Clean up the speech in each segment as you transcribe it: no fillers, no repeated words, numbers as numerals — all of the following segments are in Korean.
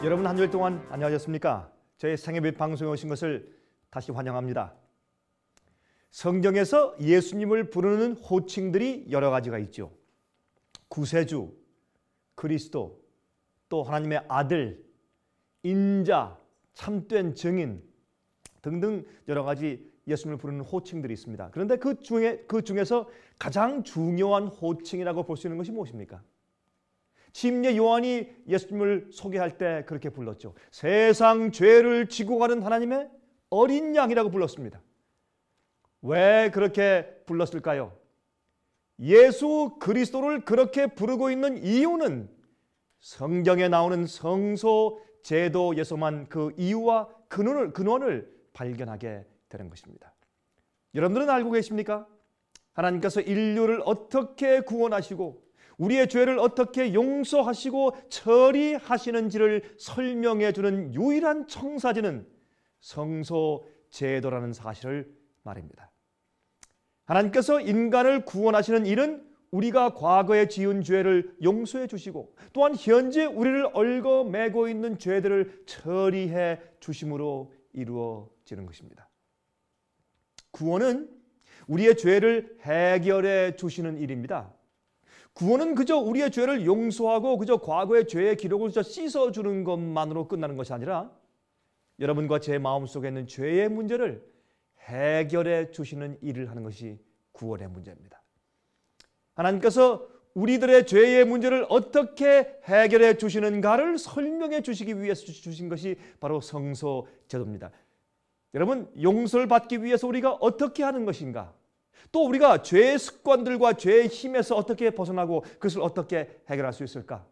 여러분 한 주일 동안 안녕하셨습니까? 저희 생애빛 방송에 오신 것을 다시 환영합니다. 성경에서 예수님을 부르는 호칭들이 여러 가지가 있죠. 구세주, 그리스도, 또 하나님의 아들, 인자, 참된 증인 등등 여러 가지 예수님을 부르는 호칭들이 있습니다. 그런데 그 중에서 가장 중요한 호칭이라고 볼 수 있는 것이 무엇입니까? 침례 요한이 예수님을 소개할 때 그렇게 불렀죠. 세상 죄를 지고 가는 하나님의 어린 양이라고 불렀습니다. 왜 그렇게 불렀을까요? 예수 그리스도를 그렇게 부르고 있는 이유는 성경에 나오는 성소 제도에서만 그 이유와 근원을 발견하게 되는 것입니다. 여러분들은 알고 계십니까? 하나님께서 인류를 어떻게 구원하시고 우리의 죄를 어떻게 용서하시고 처리하시는지를 설명해 주는 유일한 청사진은 성소 제도라는 사실을 말입니다. 하나님께서 인간을 구원하시는 일은 우리가 과거에 지은 죄를 용서해 주시고 또한 현재 우리를 얽어매고 있는 죄들을 처리해 주심으로 이루어지는 것입니다. 구원은 우리의 죄를 해결해 주시는 일입니다. 구원은 그저 우리의 죄를 용서하고 그저 과거의 죄의 기록을 씻어주는 것만으로 끝나는 것이 아니라 여러분과 제 마음속에 있는 죄의 문제를 해결해 주시는 일을 하는 것이 구원의 문제입니다. 하나님께서 우리들의 죄의 문제를 어떻게 해결해 주시는가를 설명해 주시기 위해서 주신 것이 바로 성소 제도입니다. 여러분, 용서를 받기 위해서 우리가 어떻게 하는 것인가? 또 우리가 죄의 습관들과 죄의 힘에서 어떻게 벗어나고 그것을 어떻게 해결할 수 있을까?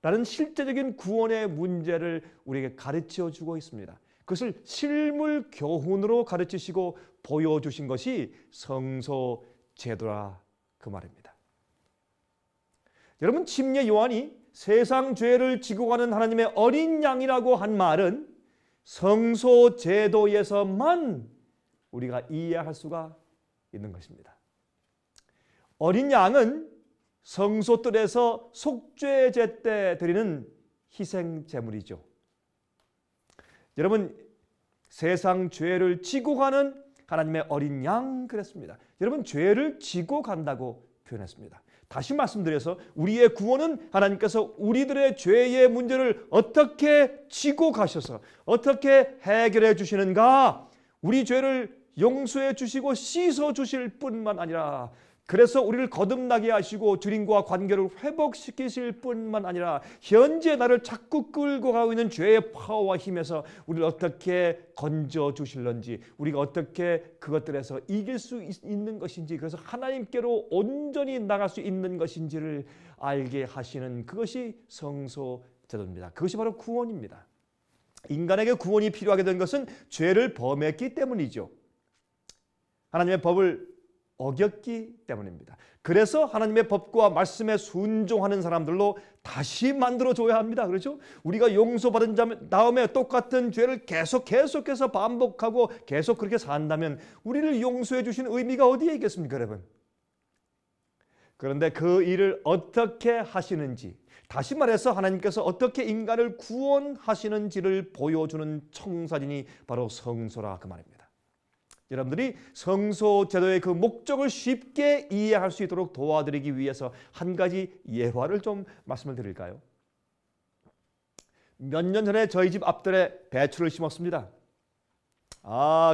라는 실제적인 구원의 문제를 우리에게 가르쳐 주고 있습니다. 그것을 실물 교훈으로 가르치시고 보여주신 것이 성소 제도라 그 말입니다. 여러분, 침례 요한이 세상 죄를 지고 가는 하나님의 어린 양이라고 한 말은 성소 제도에서만 우리가 이해할 수가 있는 것입니다. 어린 양은 성소뜰에서 속죄제 때 드리는 희생 제물이죠. 여러분, 세상 죄를 지고 가는 하나님의 어린 양 그랬습니다. 여러분, 죄를 지고 간다고 표현했습니다. 다시 말씀드려서 우리의 구원은 하나님께서 우리들의 죄의 문제를 어떻게 지고 가셔서 어떻게 해결해 주시는가, 우리 죄를 용서해 주시고 씻어 주실 뿐만 아니라 그래서 우리를 거듭나게 하시고 주님과 관계를 회복시키실 뿐만 아니라 현재 나를 자꾸 끌고 가고 있는 죄의 파워와 힘에서 우리를 어떻게 건져 주실런지, 우리가 어떻게 그것들에서 이길 수 있는 것인지, 그래서 하나님께로 온전히 나갈 수 있는 것인지를 알게 하시는 그것이 성소 제도입니다. 그것이 바로 구원입니다. 인간에게 구원이 필요하게 된 것은 죄를 범했기 때문이죠. 하나님의 법을 어겼기 때문입니다. 그래서 하나님의 법과 말씀에 순종하는 사람들로 다시 만들어줘야 합니다. 그렇죠? 우리가 용서받은 다음에 똑같은 죄를 계속해서 반복하고 계속 그렇게 산다면 우리를 용서해 주시는 의미가 어디에 있겠습니까, 여러분? 그런데 그 일을 어떻게 하시는지, 다시 말해서 하나님께서 어떻게 인간을 구원하시는지를 보여주는 청사진이 바로 성소라 그 말입니다. 여러분들이 성소 제도의 그 목적을 쉽게 이해할 수 있도록 도와드리기 위해서 한 가지 예화를 좀 말씀을 드릴까요? 몇 년 전에 저희 집 앞들에 배추를 심었습니다.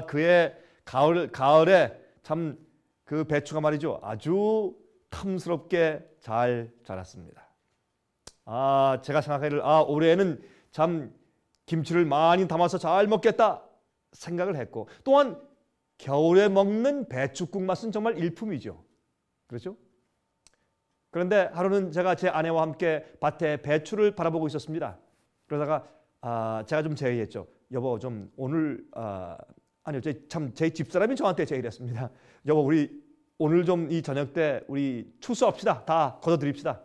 그의 가을에 참 그 배추가 말이죠, 아주 탐스럽게 잘 자랐습니다. 제가 생각하기를 올해는 참 김치를 많이 담아서 잘 먹겠다 생각을 했고, 또한 겨울에 먹는 배추국 맛은 정말 일품이죠. 그렇죠? 그런데 하루는 제가 제 아내와 함께 밭에 배추를 바라보고 있었습니다. 그러다가 제가 좀 제의했죠. 여보, 좀 오늘 아니요, 제 집사람이 저한테 제의를 했습니다. 여보, 우리 오늘 좀 이 저녁 때 우리 추수합시다. 다 걷어드립시다.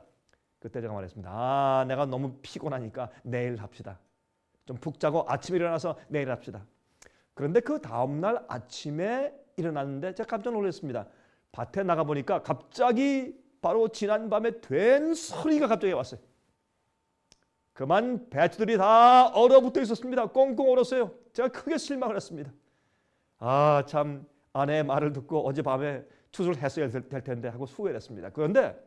그때 제가 말했습니다. 내가 너무 피곤하니까 내일 합시다. 좀 푹 자고 아침에 일어나서 내일 합시다. 그런데 그 다음날 아침에 일어났는데 제가 깜짝 놀랐습니다. 밭에 나가보니까 갑자기 바로 지난밤에 된 소리가 갑자기 왔어요. 그만 배추들이 다 얼어붙어 있었습니다. 꽁꽁 얼었어요. 제가 크게 실망을 했습니다. 아, 참 아내의 말을 듣고 어젯밤에 투수를 했어야 될 텐데 하고 후회를 했습니다. 그런데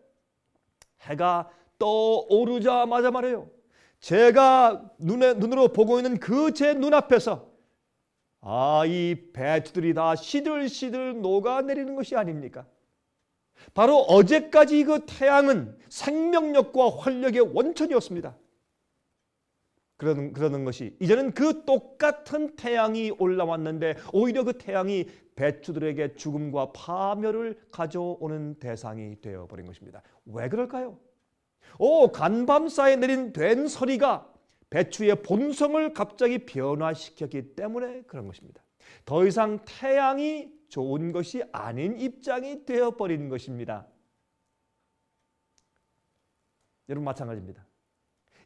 해가 떠오르자마자 말이에요. 제가 눈으로 보고 있는 그 제 눈앞에서 이 배추들이 다 시들시들 녹아내리는 것이 아닙니까? 바로 어제까지 그 태양은 생명력과 활력의 원천이었습니다. 그러는 것이 이제는 그 똑같은 태양이 올라왔는데 오히려 그 태양이 배추들에게 죽음과 파멸을 가져오는 대상이 되어버린 것입니다. 왜 그럴까요? 간밤사이에 내린 된서리가 배추의 본성을 갑자기 변화시켰기 때문에 그런 것입니다. 더 이상 태양이 좋은 것이 아닌 입장이 되어버린 것입니다. 여러분 마찬가지입니다.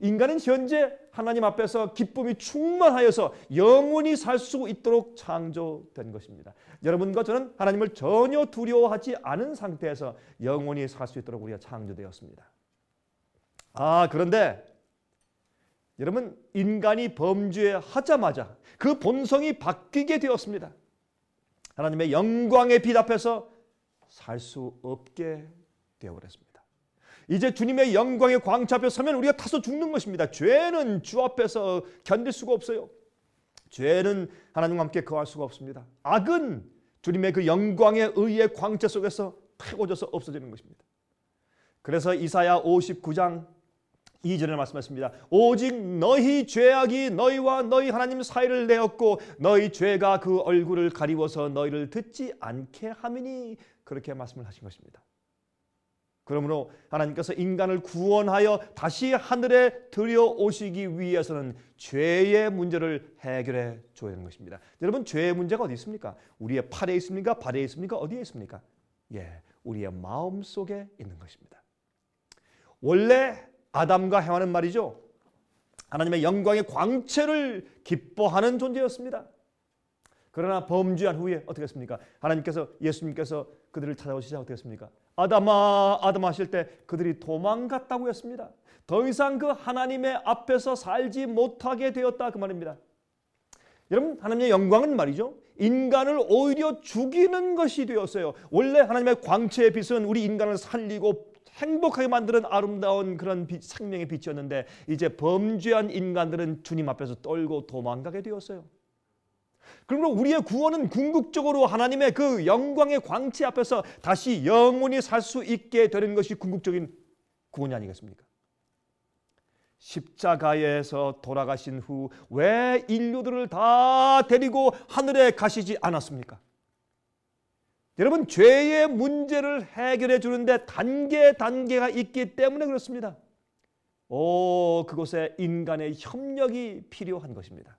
인간은 현재 하나님 앞에서 기쁨이 충만하여서 영원히 살 수 있도록 창조된 것입니다. 여러분과 저는 하나님을 전혀 두려워하지 않은 상태에서 영원히 살 수 있도록 우리가 창조되었습니다. 그런데 여러분 인간이 범죄하자마자 그 본성이 바뀌게 되었습니다. 하나님의 영광의 빛 앞에서 살 수 없게 되어버렸습니다. 이제 주님의 영광의 광채 앞에 서면 우리가 타서 죽는 것입니다. 죄는 주 앞에서 견딜 수가 없어요. 죄는 하나님과 함께 거할 수가 없습니다. 악은 주님의 그 영광의 의의 광채 속에서 패고져서 없어지는 것입니다. 그래서 이사야 59장 2절에 말씀했습니다. 오직 너희 죄악이 너희와 너희 하나님 사이를 내었고 너희 죄가 그 얼굴을 가리워서 너희를 듣지 않게 함이니 그렇게 말씀을 하신 것입니다. 그러므로 하나님께서 인간을 구원하여 다시 하늘에 들여오시기 위해서는 죄의 문제를 해결해 줘야 하는 것입니다. 여러분 죄의 문제가 어디 있습니까? 우리의 팔에 있습니까? 발에 있습니까? 어디에 있습니까? 우리의 마음 속에 있는 것입니다. 원래 아담과 해와는 말이죠. 하나님의 영광의 광채를 기뻐하는 존재였습니다. 그러나 범죄한 후에 어떻게 했습니까? 하나님께서 예수님께서 그들을 찾아오시자 어떻게 했습니까? 아담아 아담아 하실 때 그들이 도망갔다고 했습니다. 더 이상 그 하나님의 앞에서 살지 못하게 되었다 그 말입니다. 여러분 하나님의 영광은 말이죠. 인간을 오히려 죽이는 것이 되었어요. 원래 하나님의 광채의 빛은 우리 인간을 살리고 행복하게 만드는 아름다운 그런 생명의 빛이었는데 이제 범죄한 인간들은 주님 앞에서 떨고 도망가게 되었어요. 그러므로 우리의 구원은 궁극적으로 하나님의 그 영광의 광채 앞에서 다시 영원히 살 수 있게 되는 것이 궁극적인 구원이 아니겠습니까? 십자가에서 돌아가신 후 왜 인류들을 다 데리고 하늘에 가시지 않았습니까? 여러분 죄의 문제를 해결해 주는데 단계가 있기 때문에 그렇습니다. 그곳에 인간의 협력이 필요한 것입니다.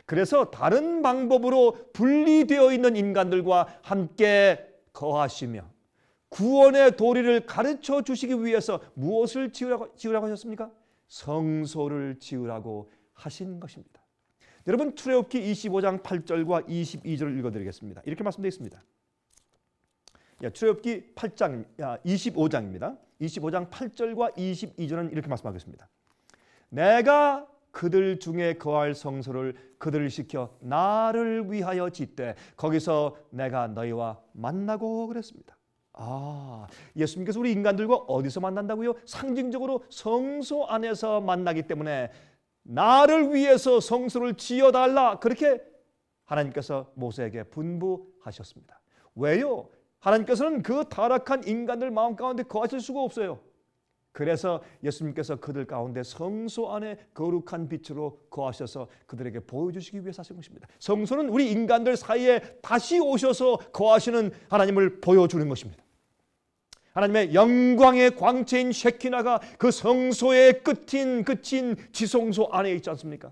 그래서 다른 방법으로 분리되어 있는 인간들과 함께 거하시며 구원의 도리를 가르쳐 주시기 위해서 무엇을 지으라고 하셨습니까? 성소를 지으라고 하신 것입니다. 여러분 출애굽기 25장 8절과 22절을 읽어드리겠습니다. 이렇게 말씀되어 있습니다. 출애굽기 25장입니다. 25장 8절과 22절은 이렇게 말씀하겠습니다. 내가 그들 중에 거할 성소를 그들을 시켜 나를 위하여 짓되 거기서 내가 너희와 만나고 그랬습니다. 예수님께서 우리 인간들과 어디서 만난다고요? 상징적으로 성소 안에서 만나기 때문에 나를 위해서 성소를 지어달라 그렇게 하나님께서 모세에게 분부하셨습니다. 왜요? 하나님께서는 그 타락한 인간들 마음 가운데 거하실 수가 없어요. 그래서 예수님께서 그들 가운데 성소 안에 거룩한 빛으로 거하셔서 그들에게 보여주시기 위해서 하신 것입니다. 성소는 우리 인간들 사이에 다시 오셔서 거하시는 하나님을 보여주는 것입니다. 하나님의 영광의 광채인 셰키나가 그 성소의 끝인 지성소 안에 있지 않습니까?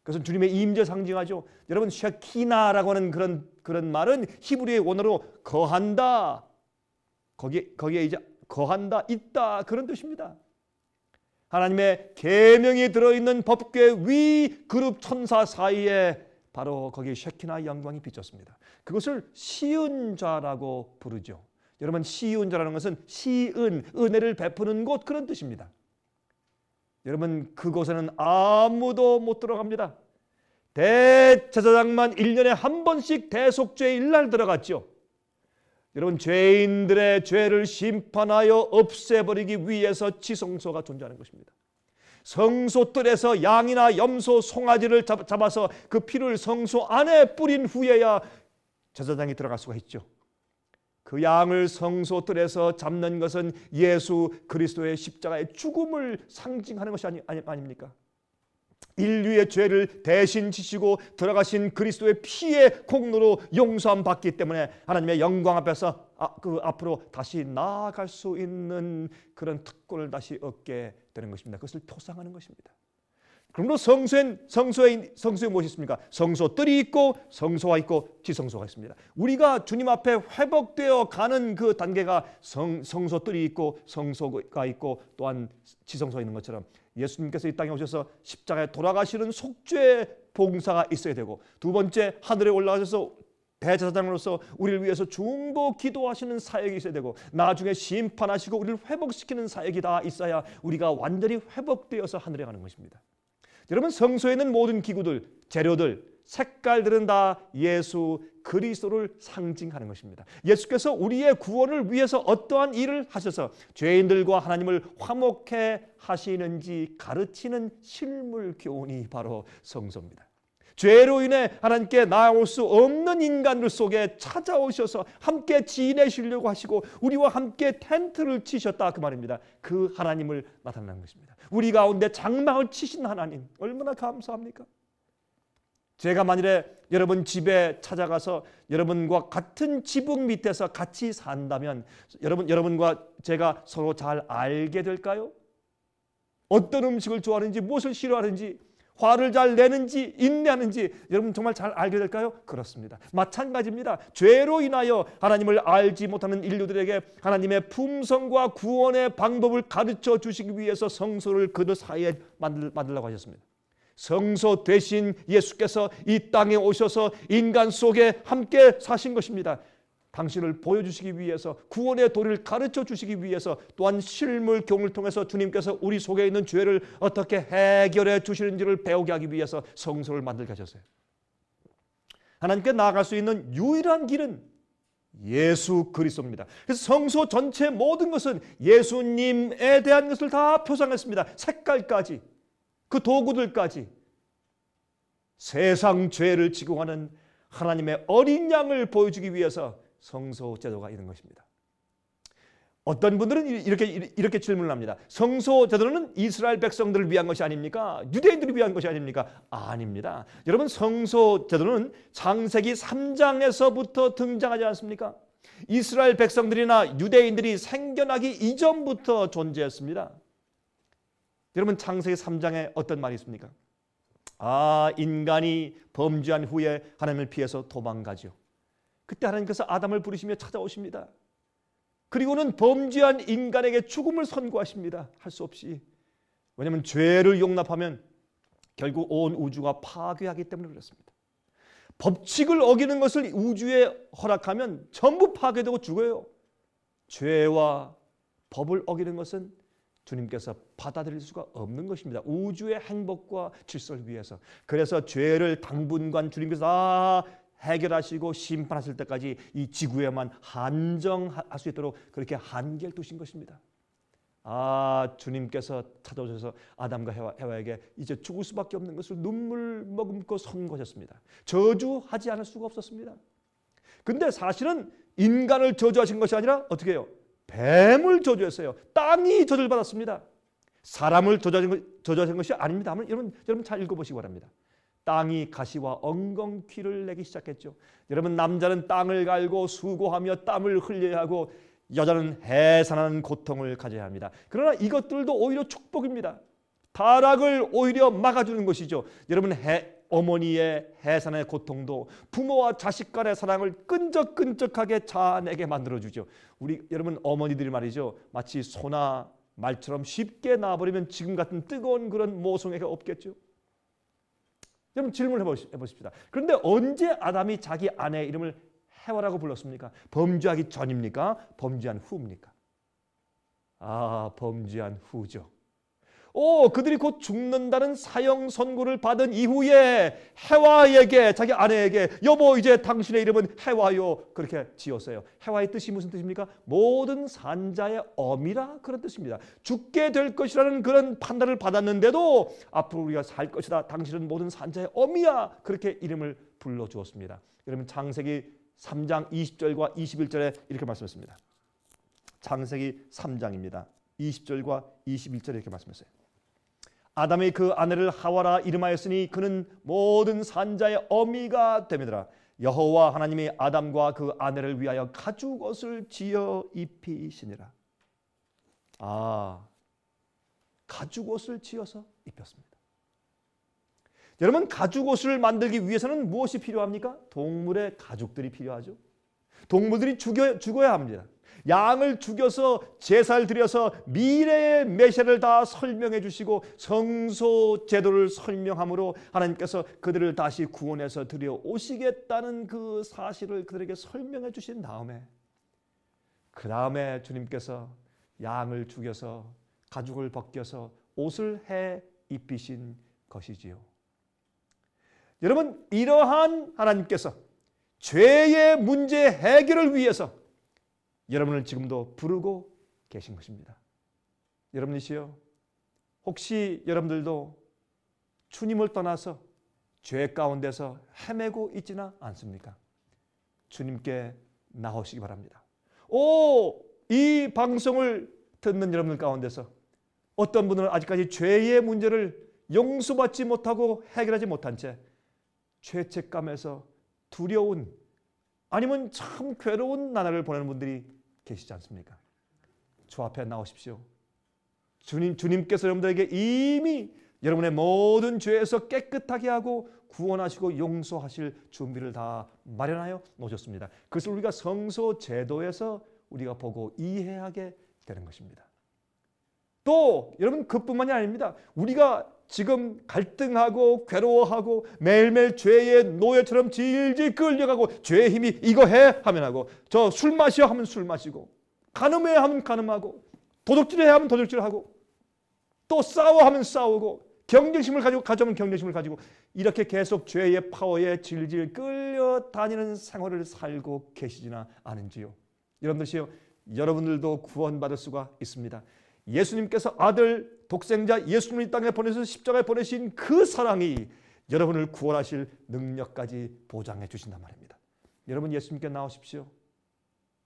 그것은 주님의 임재 상징하죠. 여러분 셰키나라고 하는 그런 말은 히브리의 원어로 거한다. 거기에 이제 거한다, 있다 그런 뜻입니다. 하나님의 계명이 들어있는 법궤 위 그룹 천사 사이에 바로 거기에 셰키나 영광이 비쳤습니다. 그것을 시은좌라고 부르죠. 여러분 시은좌라는 것은 시은, 은혜를 베푸는 곳 그런 뜻입니다. 여러분 그곳에는 아무도 못 들어갑니다. 대제사장만 1년에 한 번씩 대속죄일 날 들어갔죠. 여러분 죄인들의 죄를 심판하여 없애버리기 위해서 지성소가 존재하는 것입니다. 성소뜰에서 양이나 염소, 송아지를 잡아서 그 피를 성소 안에 뿌린 후에야 제사장이 들어갈 수가 있죠. 그 양을 성소뜰에서 잡는 것은 예수 그리스도의 십자가의 죽음을 상징하는 것이 아닙니까? 인류의 죄를 대신 지시고 들어가신 그리스도의 피의 공로로 용서함 받기 때문에 하나님의 영광 앞에서 그 앞으로 다시 나아갈 수 있는 그런 특권을 다시 얻게 되는 것입니다. 그것을 표상하는 것입니다. 그러므로 성소에 무엇이 있습니까? 성소뜰이 있고 성소가 있고 지성소가 있습니다. 우리가 주님 앞에 회복되어 가는 그 단계가 성소뜰이 있고 성소가 있고 또한 지성소가 있는 것처럼 예수님께서 이 땅에 오셔서 십자가에 돌아가시는 속죄 봉사가 있어야 되고, 두 번째 하늘에 올라가셔서 대제사장으로서 우리를 위해서 중보 기도하시는 사역이 있어야 되고, 나중에 심판하시고 우리를 회복시키는 사역이 다 있어야 우리가 완전히 회복되어서 하늘에 가는 것입니다. 여러분 성소에 있는 모든 기구들, 재료들, 색깔들은 다 예수 그리스도를 상징하는 것입니다. 예수께서 우리의 구원을 위해서 어떠한 일을 하셔서 죄인들과 하나님을 화목해 하시는지 가르치는 실물 교훈이 바로 성소입니다. 죄로 인해 하나님께 나아올 수 없는 인간들 속에 찾아오셔서 함께 지내시려고 하시고 우리와 함께 텐트를 치셨다 그 말입니다. 그 하나님을 나타내는 것입니다. 우리 가운데 장막을 치신 하나님 얼마나 감사합니까? 제가 만일에 여러분 집에 찾아가서 여러분과 같은 지붕 밑에서 같이 산다면 여러분과 제가 서로 잘 알게 될까요? 어떤 음식을 좋아하는지, 무엇을 싫어하는지, 화를 잘 내는지 인내하는지 여러분 정말 잘 알게 될까요? 그렇습니다. 마찬가지입니다. 죄로 인하여 하나님을 알지 못하는 인류들에게 하나님의 품성과 구원의 방법을 가르쳐 주시기 위해서 성소를 그들 사이에 만들라고 하셨습니다. 성소 되신 예수께서 이 땅에 오셔서 인간 속에 함께 사신 것입니다. 당신을 보여주시기 위해서, 구원의 도리를 가르쳐 주시기 위해서, 또한 실물 교훈을 통해서 주님께서 우리 속에 있는 죄를 어떻게 해결해 주시는지를 배우게 하기 위해서 성소를 만들게 하셨어요. 하나님께 나아갈 수 있는 유일한 길은 예수 그리스도입니다. 그래서 성소 전체 모든 것은 예수님에 대한 것을 다 표상했습니다. 색깔까지, 그 도구들까지. 세상 죄를 지고 가는 하나님의 어린 양을 보여주기 위해서 성소 제도가 있는 것입니다. 어떤 분들은 이렇게 질문을 합니다. 성소 제도는 이스라엘 백성들을 위한 것이 아닙니까? 유대인들을 위한 것이 아닙니까? 아닙니다. 여러분 성소 제도는 창세기 3장에서부터 등장하지 않습니까? 이스라엘 백성들이나 유대인들이 생겨나기 이전부터 존재했습니다. 여러분 창세기 3장에 어떤 말이 있습니까? 인간이 범죄한 후에 하나님을 피해서 도망가죠. 그때 하나님께서 아담을 부르시며 찾아오십니다. 그리고는 범죄한 인간에게 죽음을 선고하십니다. 할 수 없이. 왜냐하면 죄를 용납하면 결국 온 우주가 파괴하기 때문에 그렇습니다. 법칙을 어기는 것을 우주에 허락하면 전부 파괴되고 죽어요. 죄와 법을 어기는 것은 주님께서 받아들일 수가 없는 것입니다. 우주의 행복과 질서를 위해서. 그래서 죄를 당분간 주님께서 다 해결하시고 심판하실 때까지 이 지구에만 한정할 수 있도록 그렇게 한계를 두신 것입니다. 주님께서 찾아오셔서 아담과 해와에게 이제 죽을 수밖에 없는 것을 눈물 머금고 선고하셨습니다. 저주하지 않을 수가 없었습니다. 근데 사실은 인간을 저주하신 것이 아니라 어떻게 해요? 뱀을 저주했어요. 땅이 저주를 받았습니다. 사람을 저주하신 것이 아닙니다. 여러분 잘 읽어보시기 바랍니다. 땅이 가시와 엉겅퀴를 내기 시작했죠. 여러분 남자는 땅을 갈고 수고하며 땀을 흘려야 하고 여자는 해산하는 고통을 가져야 합니다. 그러나 이것들도 오히려 축복입니다. 타락을 오히려 막아주는 것이죠. 여러분 어머니의 해산의 고통도 부모와 자식 간의 사랑을 끈적끈적하게 자아내게 만들어주죠. 여러분 어머니들이 말이죠. 마치 소나 말처럼 쉽게 낳아버리면 지금 같은 뜨거운 그런 모성애가 없겠죠. 여러분 질문을 해보십시다. 그런데 언제 아담이 자기 아내의 이름을 해와라고 불렀습니까? 범죄하기 전입니까? 범죄한 후입니까? 범죄한 후죠. 그들이 곧 죽는다는 사형 선고를 받은 이후에 해와에게, 자기 아내에게 여보 이제 당신의 이름은 해와요 그렇게 지었어요. 해와의 뜻이 무슨 뜻입니까? 모든 산자의 어미라 그런 뜻입니다. 죽게 될 것이라는 그런 판단을 받았는데도 앞으로 우리가 살 것이다. 당신은 모든 산자의 어미야. 그렇게 이름을 불러주었습니다. 여러분 창세기 3장 20절과 21절에 이렇게 말씀했습니다. 창세기 3장입니다. 20절과 21절에 이렇게 말씀했어요. 아담이 그 아내를 하와라 이름하였으니 그는 모든 산자의 어미가 됨이더라. 여호와 하나님이 아담과 그 아내를 위하여 가죽옷을 지어 입히시니라. 가죽옷을 지어서 입혔습니다. 여러분 가죽옷을 만들기 위해서는 무엇이 필요합니까? 동물의 가죽들이 필요하죠. 동물들이 죽어야 합니다. 양을 죽여서 제사를 드려서 미래의 메시아를 다 설명해 주시고 성소 제도를 설명함으로 하나님께서 그들을 다시 구원해서 들여오시겠다는 그 사실을 그들에게 설명해 주신 다음에 그 다음에 주님께서 양을 죽여서 가죽을 벗겨서 옷을 해 입히신 것이지요. 여러분 이러한 하나님께서 죄의 문제 해결을 위해서 여러분을 지금도 부르고 계신 것입니다. 여러분이시여 혹시 여러분들도 주님을 떠나서 죄 가운데서 헤매고 있지는 않습니까? 주님께 나오시기 바랍니다. 이 방송을 듣는 여러분들 가운데서 어떤 분은 아직까지 죄의 문제를 용서받지 못하고 해결하지 못한 채 죄책감에서 두려운 아니면 참 괴로운 나날을 보내는 분들이 계시지 않습니까? 주 앞에 나오십시오. 주님께서 여러분들에게 이미 여러분의 모든 죄에서 깨끗하게 하고 구원하시고 용서하실 준비를 다 마련하여 놓으셨습니다. 그것을 우리가 성소 제도에서 우리가 보고 이해하게 되는 것입니다. 또 여러분 그뿐만이 아닙니다. 우리가 지금 갈등하고 괴로워하고 매일매일 죄의 노예처럼 질질 끌려가고 죄의 힘이 이거 해 하면 하고 저 술 마셔 하면 술 마시고 간음해 하면 간음하고 도둑질해 하면 도둑질하고 또 싸워 하면 싸우고 경쟁심을 가지고 가져오면 경쟁심을 가지고 이렇게 계속 죄의 파워에 질질 끌려다니는 생활을 살고 계시지나 않은지요. 여러분들도 구원받을 수가 있습니다. 예수님께서 아들 독생자 예수님을 이 땅에 보내서 십자가에 보내신 그 사랑이 여러분을 구원하실 능력까지 보장해 주신단 말입니다. 여러분 예수님께 나오십시오.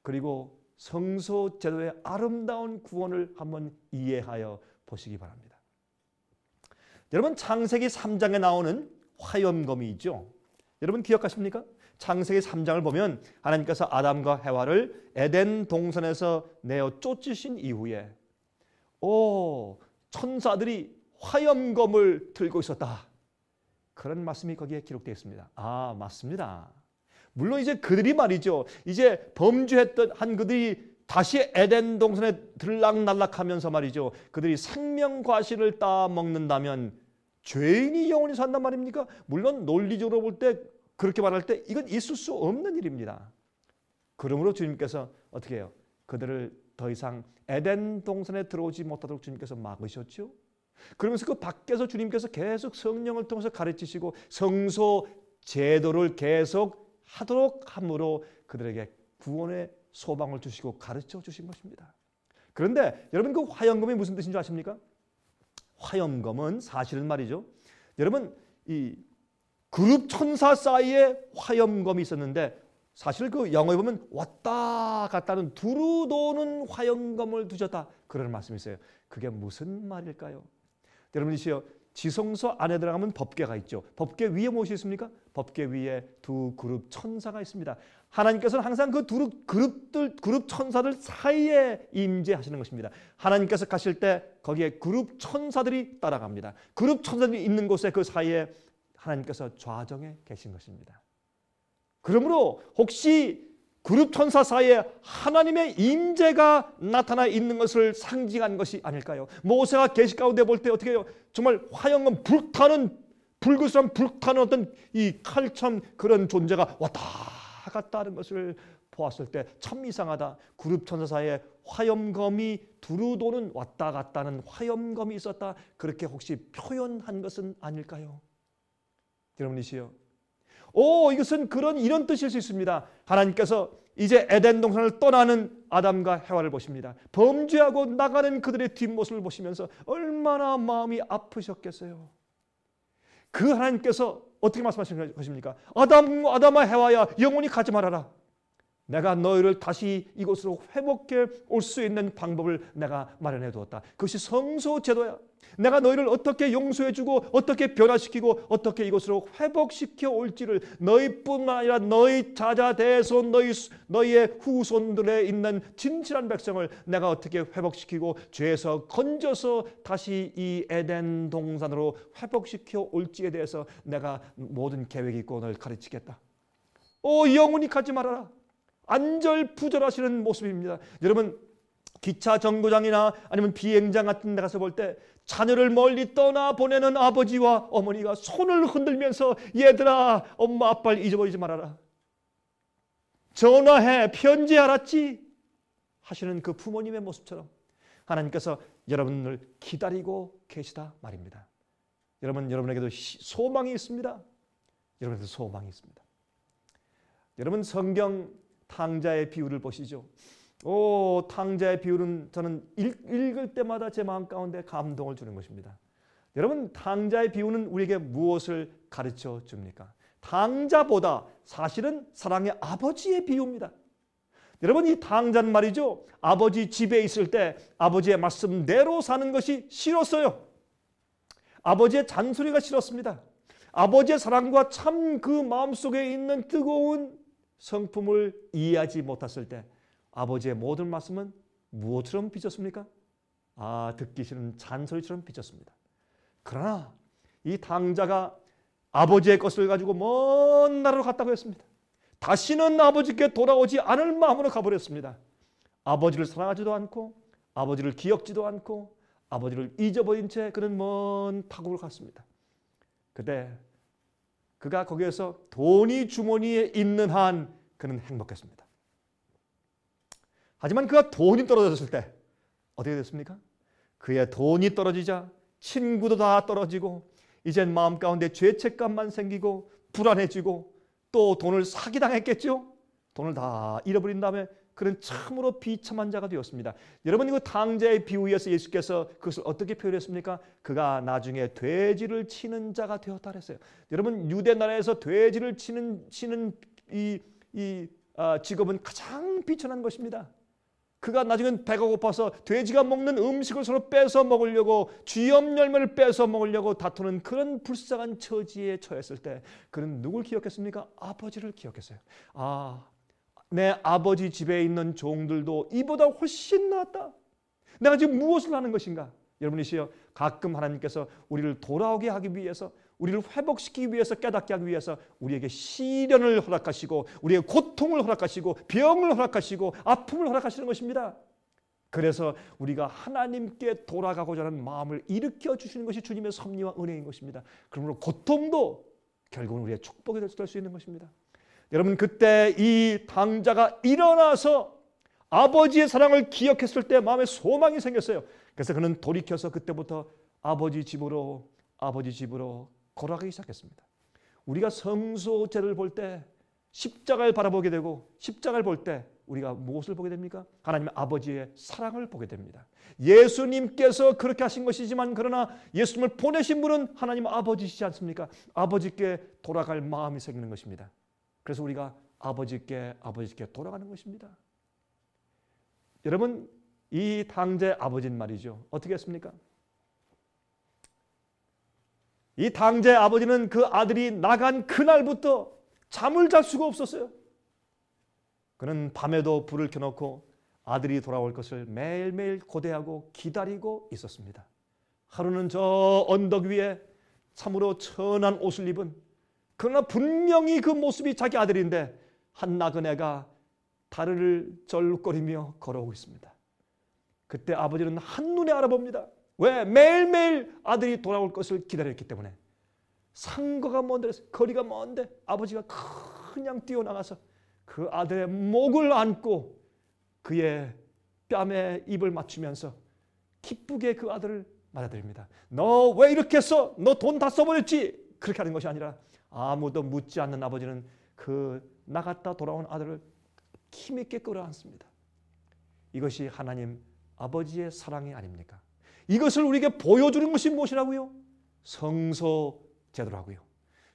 그리고 성소 제도의 아름다운 구원을 한번 이해하여 보시기 바랍니다. 여러분 창세기 3장에 나오는 화염검이 있죠. 여러분 기억하십니까? 창세기 3장을 보면 하나님께서 아담과 해와를 에덴 동산에서 내어 쫓으신 이후에 천사들이 화염검을 들고 있었다. 그런 말씀이 거기에 기록되어 있습니다. 맞습니다. 물론 이제 그들이 말이죠. 이제 범죄했던 한 그들이 다시 에덴 동산에 들락날락하면서 말이죠. 그들이 생명 과실을 따먹는다면 죄인이 영원히 산단 말입니까? 물론 논리적으로 볼 때 그렇게 말할 때 이건 있을 수 없는 일입니다. 그러므로 주님께서 어떻게 해요? 그들을 더 이상 에덴 동산에 들어오지 못하도록 주님께서 막으셨죠. 그러면서 그 밖에서 주님께서 계속 성령을 통해서 가르치시고 성소 제도를 계속 하도록 함으로 그들에게 구원의 소망을 주시고 가르쳐 주신 것입니다. 그런데 여러분 그 화염검이 무슨 뜻인 줄 아십니까? 화염검은 사실은 말이죠. 여러분 이 그룹 천사 사이에 화염검이 있었는데 사실 그 영어에 보면 왔다 갔다 하는 두루 도는 화염검을 두셨다. 그런 말씀이 있어요. 그게 무슨 말일까요? 여러분이시여 지성소 안에 들어가면 법궤가 있죠. 법궤 위에 무엇이 있습니까? 법궤 위에 두 그룹 천사가 있습니다. 하나님께서는 항상 그 그룹 천사들 사이에 임재하시는 것입니다. 하나님께서 가실 때 거기에 그룹 천사들이 따라갑니다. 그룹 천사들이 있는 곳에 그 사이에 하나님께서 좌정해 계신 것입니다. 그러므로 혹시 그룹 천사 사이에 하나님의 임재가 나타나 있는 것을 상징한 것이 아닐까요? 모세가 계시 가운데 볼 때 어떻게 해요? 정말 화영은 불구스런 불타는 어떤 이 칼처럼 그런 존재가 왔다 갔다 하는 것을 보았을 때 참 이상하다. 그룹 천사 사이에 화염검이 두루 도는 왔다 갔다는 화염검이 있었다. 그렇게 혹시 표현한 것은 아닐까요? 여러분이시여, 이것은 이런 뜻일 수 있습니다. 하나님께서 이제 에덴 동산을 떠나는 아담과 해와를 보십니다. 범죄하고 나가는 그들의 뒷모습을 보시면서 얼마나 마음이 아프셨겠어요. 그 하나님께서 어떻게 말씀하시는 것입니까? 아담아 해와야, 영원히 가지 말아라. 내가 너희를 다시 이곳으로 회복해 올 수 있는 방법을 내가 마련해 두었다. 그것이 성소제도야. 내가 너희를 어떻게 용서해주고 어떻게 변화시키고 어떻게 이곳으로 회복시켜 올지를 너희뿐만 아니라 너희 자자 대손 너희의 후손들에 있는 진실한 백성을 내가 어떻게 회복시키고 죄에서 건져서 다시 이 에덴 동산으로 회복시켜 올지에 대해서 내가 모든 계획이 있고 너를 가르치겠다. 영원히 가지 말아라. 안절부절하시는 모습입니다. 여러분, 기차 정거장이나 아니면 비행장 같은 데 가서 볼 때 자녀를 멀리 떠나보내는 아버지와 어머니가 손을 흔들면서 얘들아, 엄마 아빠를 잊어버리지 말아라. 전화해, 편지 알았지? 하시는 그 부모님의 모습처럼 하나님께서 여러분을 기다리고 계시다 말입니다. 여러분에게도 소망이 있습니다. 여러분에게도 소망이 있습니다. 여러분, 성경 탕자의 비유를 보시죠. 탕자의 비유는 저는 읽을 때마다 제 마음 가운데 감동을 주는 것입니다. 여러분, 탕자의 비유는 우리에게 무엇을 가르쳐 줍니까? 탕자보다 사실은 사랑의 아버지의 비유입니다. 여러분, 이 탕자는 말이죠, 아버지 집에 있을 때 아버지의 말씀대로 사는 것이 싫었어요. 아버지의 잔소리가 싫었습니다. 아버지의 사랑과 참 그 마음속에 있는 뜨거운 성품을 이해하지 못했을 때 아버지의 모든 말씀은 무엇처럼 비쳤습니까? 듣기 싫은 잔소리처럼 비쳤습니다. 그러나 이 탕자가 아버지의 것을 가지고 먼 나라로 갔다고 했습니다. 다시는 아버지께 돌아오지 않을 마음으로 가버렸습니다. 아버지를 사랑하지도 않고 아버지를 기억지도 않고 아버지를 잊어버린 채 그는 먼 타국을 갔습니다. 그때 그가 거기에서 돈이 주머니에 있는 한 그는 행복했습니다. 하지만 그가 돈이 떨어졌을 때 어떻게 됐습니까? 그의 돈이 떨어지자 친구도 다 떨어지고 이젠 마음 가운데 죄책감만 생기고 불안해지고 또 돈을 사기당했겠죠? 돈을 다 잃어버린 다음에 그는 참으로 비참한 자가 되었습니다. 여러분, 이거 탕자의 비유에서 예수께서 그것을 어떻게 표현했습니까? 그가 나중에 돼지를 치는 자가 되었다 그랬어요. 여러분, 유대 나라에서 돼지를 치는 이 직업은 가장 비천한 것입니다. 그가 나중엔 배가 고파서 돼지가 먹는 음식을 서로 뺏어 먹으려고, 쥐염 열매를 뺏어 먹으려고 다투는 그런 불쌍한 처지에 처했을 때 그는 누굴 기억했습니까? 아버지를 기억했어요. 내 아버지 집에 있는 종들도 이보다 훨씬 낫다. 내가 지금 무엇을 하는 것인가? 여러분이시여, 가끔 하나님께서 우리를 돌아오게 하기 위해서, 우리를 회복시키기 위해서, 깨닫게 하기 위해서 우리에게 시련을 허락하시고 우리에게 고통을 허락하시고 병을 허락하시고 아픔을 허락하시는 것입니다. 그래서 우리가 하나님께 돌아가고자 하는 마음을 일으켜 주시는 것이 주님의 섭리와 은혜인 것입니다. 그러므로 고통도 결국은 우리의 축복이 될 수 있는 것입니다. 여러분, 그때 이 탕자가 일어나서 아버지의 사랑을 기억했을 때 마음에 소망이 생겼어요. 그래서 그는 돌이켜서 그때부터 아버지 집으로 걸어가기 시작했습니다. 우리가 성소제를 볼 때 십자가를 바라보게 되고, 십자가를 볼 때 우리가 무엇을 보게 됩니까? 하나님의 아버지의 사랑을 보게 됩니다. 예수님께서 그렇게 하신 것이지만 그러나 예수님을 보내신 분은 하나님 아버지시지 않습니까? 아버지께 돌아갈 마음이 생기는 것입니다. 그래서 우리가 아버지께 돌아가는 것입니다. 여러분, 이 탕자의 아버지는 말이죠, 어떻게 했습니까? 이 탕자의 아버지는 그 아들이 나간 그날부터 잠을 잘 수가 없었어요. 그는 밤에도 불을 켜놓고 아들이 돌아올 것을 매일매일 고대하고 기다리고 있었습니다. 하루는 저 언덕 위에 참으로 천한 옷을 입은, 그러나 분명히 그 모습이 자기 아들인데 한 나그네가 다리를 절룩거리며 걸어오고 있습니다. 그때 아버지는 한눈에 알아봅니다. 왜? 매일매일 아들이 돌아올 것을 기다렸기 때문에. 상거가 먼데, 거리가 먼데 아버지가 그냥 뛰어나가서 그 아들의 목을 안고 그의 뺨에 입을 맞추면서 기쁘게 그 아들을 맞아들입니다. 너 왜 이렇게 했어? 너 돈 다 써버렸지? 그렇게 하는 것이 아니라 아무도 묻지 않는 아버지는 그 나갔다 돌아온 아들을 힘있게 끌어안습니다. 이것이 하나님 아버지의 사랑이 아닙니까? 이것을 우리에게 보여주는 것이 무엇이라고요? 성소 제도라고요.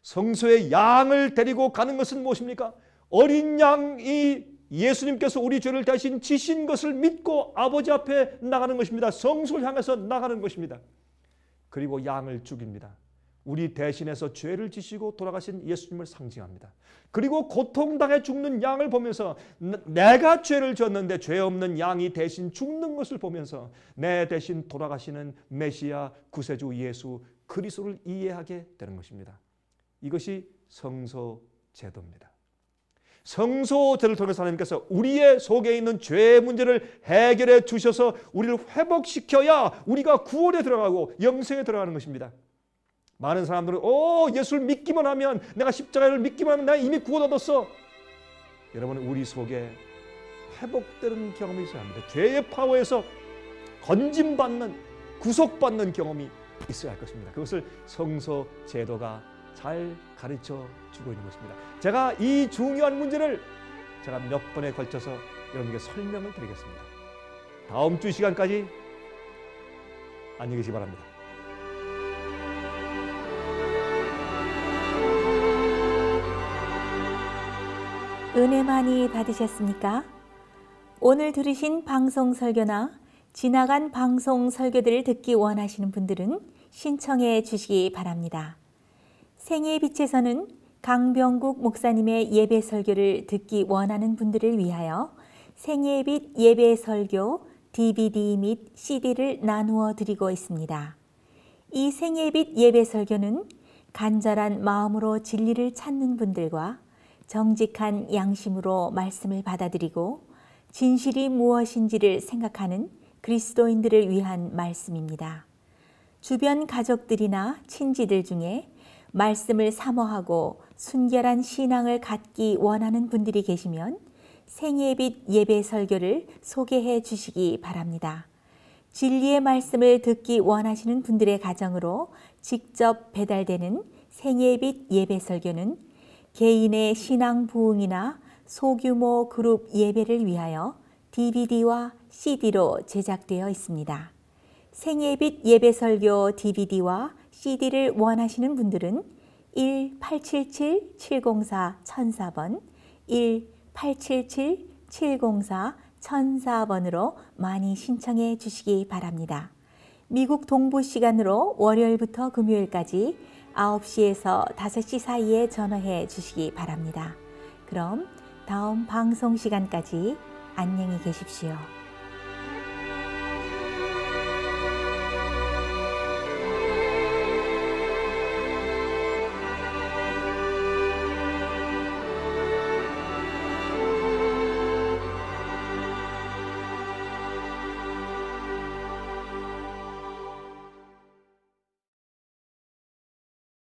성소에 양을 데리고 가는 것은 무엇입니까? 어린 양이 예수님께서 우리 죄를 대신 지신 것을 믿고 아버지 앞에 나가는 것입니다. 성소를 향해서 나가는 것입니다. 그리고 양을 죽입니다. 우리 대신해서 죄를 지시고 돌아가신 예수님을 상징합니다. 그리고 고통당해 죽는 양을 보면서 내가 죄를 졌는데 죄 없는 양이 대신 죽는 것을 보면서 내 대신 돌아가시는 메시아 구세주 예수 그리스도를 이해하게 되는 것입니다. 이것이 성소 제도입니다. 성소 제도를 통해서 하나님께서 우리의 속에 있는 죄의 문제를 해결해 주셔서 우리를 회복시켜야 우리가 구원에 들어가고 영생에 들어가는 것입니다. 많은 사람들은 예수를 믿기만 하면, 내가 십자가를 믿기만 하면 내가 이미 구원 얻었어. 여러분, 우리 속에 회복되는 경험이 있어야 합니다. 죄의 파워에서 건짐받는, 구속받는 경험이 있어야 할 것입니다. 그것을 성소 제도가 잘 가르쳐 주고 있는 것입니다. 제가 이 중요한 문제를 제가 몇 번에 걸쳐서 여러분께 설명을 드리겠습니다. 다음 주 시간까지 안녕히 계시기 바랍니다. 은혜 많이 받으셨습니까? 오늘 들으신 방송 설교나 지나간 방송 설교들을 듣기 원하시는 분들은 신청해 주시기 바랍니다. 생애의 빛에서는 강병국 목사님의 예배 설교를 듣기 원하는 분들을 위하여 생애의 빛 예배 설교 DVD 및 CD를 나누어 드리고 있습니다. 이 생애의 빛 예배 설교는 간절한 마음으로 진리를 찾는 분들과 정직한 양심으로 말씀을 받아들이고 진실이 무엇인지를 생각하는 그리스도인들을 위한 말씀입니다. 주변 가족들이나 친지들 중에 말씀을 사모하고 순결한 신앙을 갖기 원하는 분들이 계시면 생애의 빛 예배 설교를 소개해 주시기 바랍니다. 진리의 말씀을 듣기 원하시는 분들의 가정으로 직접 배달되는 생애의 빛 예배 설교는 개인의 신앙 부흥이나 소규모 그룹 예배를 위하여 DVD와 CD로 제작되어 있습니다. 생애의 빛 예배 설교 DVD와 CD를 원하시는 분들은 1-877-704-1004번, 1-877-704-1004번으로 많이 신청해 주시기 바랍니다. 미국 동부 시간으로 월요일부터 금요일까지 9시에서 5시 사이에 전화해 주시기 바랍니다. 그럼 다음 방송 시간까지 안녕히 계십시오.